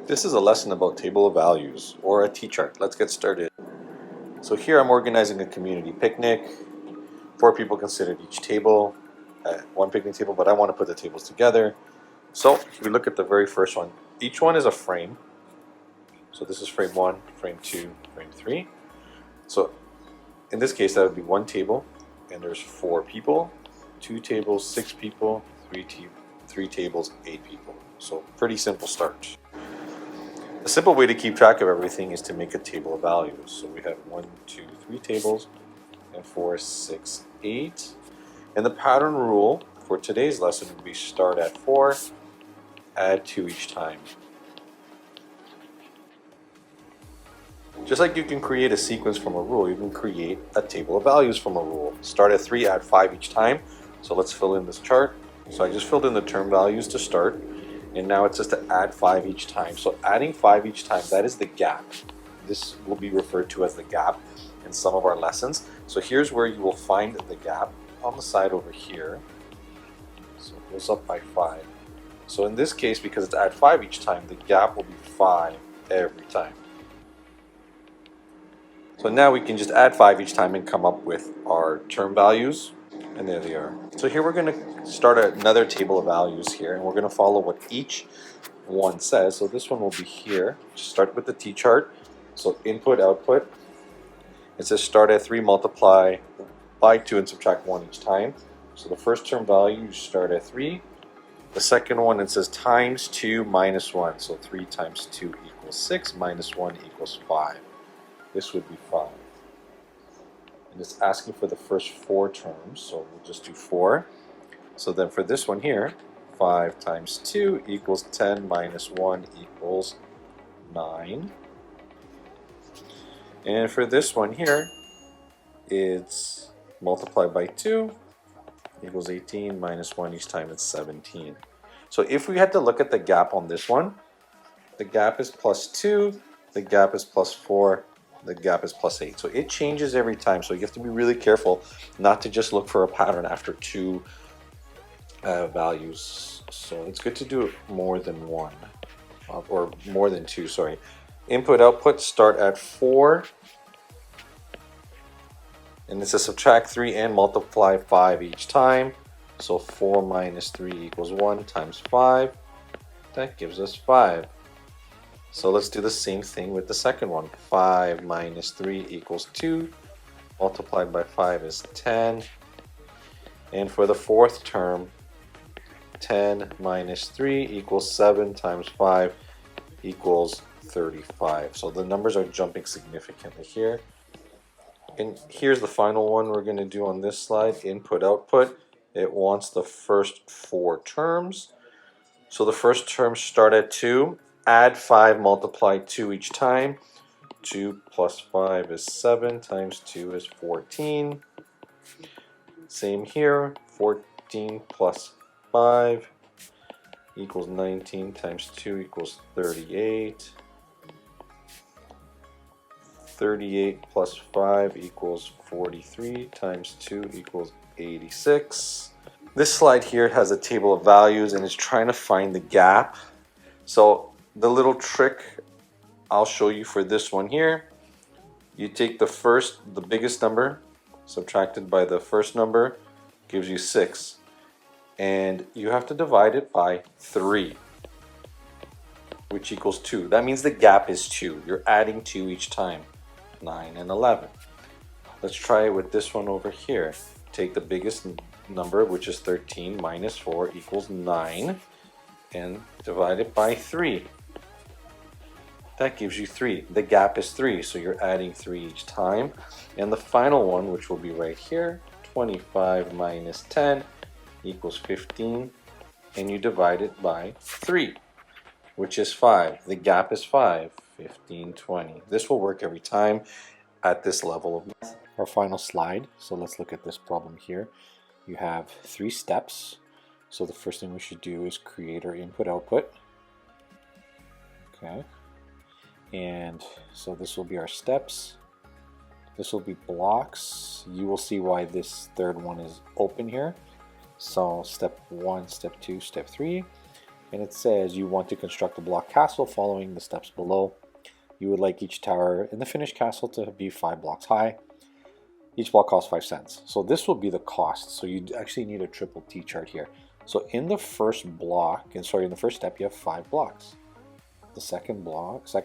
This is a lesson about table of values, or a T-chart. Let's get started. So here I'm organizing a community picnic. 4 people can sit at each table, at one picnic table, but I want to put the tables together. So we look at the very first one. Each one is a frame. So this is frame 1, frame 2, frame 3. So in this case that would be one table, and there's 4 people, 2 tables, 6 people, 3 tables, 8 people. So pretty simple start. A simple way to keep track of everything is to make a table of values. So we have 1, 2, 3 tables, and 4, 6, 8. And the pattern rule for today's lesson would be start at 4, add 2 each time. Just like you can create a sequence from a rule, you can create a table of values from a rule. Start at 3, add 5 each time. So let's fill in this chart. So I just filled in the term values to start. And now it says to add 5 each time. So adding 5 each time, that is the gap. This will be referred to as the gap in some of our lessons. So here's where you will find the gap on the side over here. So it goes up by 5. So in this case, because it's add 5 each time, the gap will be 5 every time. So now we can just add 5 each time and come up with our term values. And there they are. So here we're going to start another table of values here, and we're going to follow what each one says. So this one will be here. Just start with the T-chart. So input, output. It says start at 3, multiply by 2, and subtract 1 each time. So the first term value, you start at 3. The second one, it says times 2 minus 1. So 3 times 2 equals 6, minus 1 equals 5. This would be 5. And it's asking for the first 4 terms, so we'll just do 4. So then for this one here, 5 times 2 equals 10 minus 1 equals 9. And for this one here, it's multiplied by 2 equals 18 minus 1 each time, it's 17. So if we had to look at the gap on this one, the gap is plus 2, the gap is plus 4, the gap is plus 8. So it changes every time. So you have to be really careful not to just look for a pattern after 2 values. So it's good to do it more than 1, or more than 2, sorry. Input, output, start at 4. And it says subtract 3 and multiply 5 each time. So 4 minus 3 equals 1 times 5. That gives us 5. So let's do the same thing with the second one. 5 minus 3 equals 2. Multiplied by 5 is 10. And for the fourth term, 10 minus 3 equals 7 times 5 equals 35. So the numbers are jumping significantly here. And here's the final one we're going to do on this slide. Input, output. It wants the first 4 terms. So the first terms start at 2. Add 5, multiply 2 each time. 2 plus 5 is 7, times 2 is 14. Same here, 14 plus 5 equals 19, times 2 equals 38. 38 plus 5 equals 43, times 2 equals 86. This slide here has a table of values and it's trying to find the gap. So the little trick I'll show you for this one here, you take the biggest number subtracted by the first number gives you 6, and you have to divide it by 3, which equals 2. That means the gap is 2. You're adding 2 each time. 9 and 11. Let's try it with this one over here. Take the biggest number, which is 13, minus 4 equals 9, and divide it by 3. That gives you 3. The gap is 3, so you're adding 3 each time. And the final one, which will be right here, 25 minus 10 equals 15, and you divide it by 3, which is 5. The gap is 5, 15, 20. This will work every time at this level of math. Our final slide, so let's look at this problem here. You have 3 steps. So the first thing we should do is create our input output. Okay. And so this will be our steps. This will be blocks. You will see why this third one is open here. So step 1, step 2, step 3. and it says you want to construct a block castle following the steps below. You would like each tower in the finished castle to be 5 blocks high. Each block costs 5 cents. So this will be the cost. So you actually need a triple T chart here. So in the first block, in the first step, you have 5 blocks. The second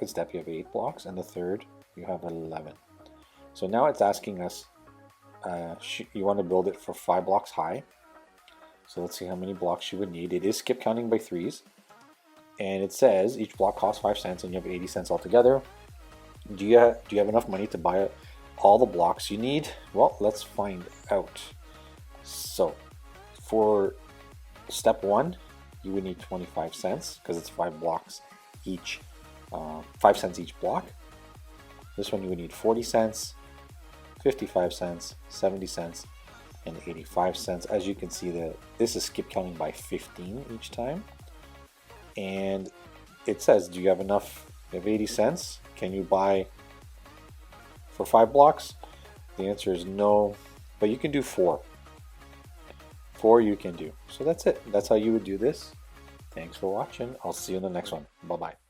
step, you have 8 blocks, and the third, you have 11. So now it's asking us, you want to build it for 5 blocks high. So let's see how many blocks you would need. It is skip counting by threes. And it says each block costs 5 cents and you have 80 cents altogether. Do you have enough money to buy all the blocks you need? Well, let's find out. So for step 1, you would need 25 cents because it's 5 blocks each, 5 cents each block. This one you would need 40 cents, 55 cents, 70 cents, and 85 cents. As you can see, this is skip counting by 15 each time. And it says, do you have enough? You have 80 cents. Can you buy for 5 blocks? The answer is no, but you can do 4. 4 you can do. So that's it. That's how you would do this. Thanks for watching. I'll see you in the next one. Bye-bye.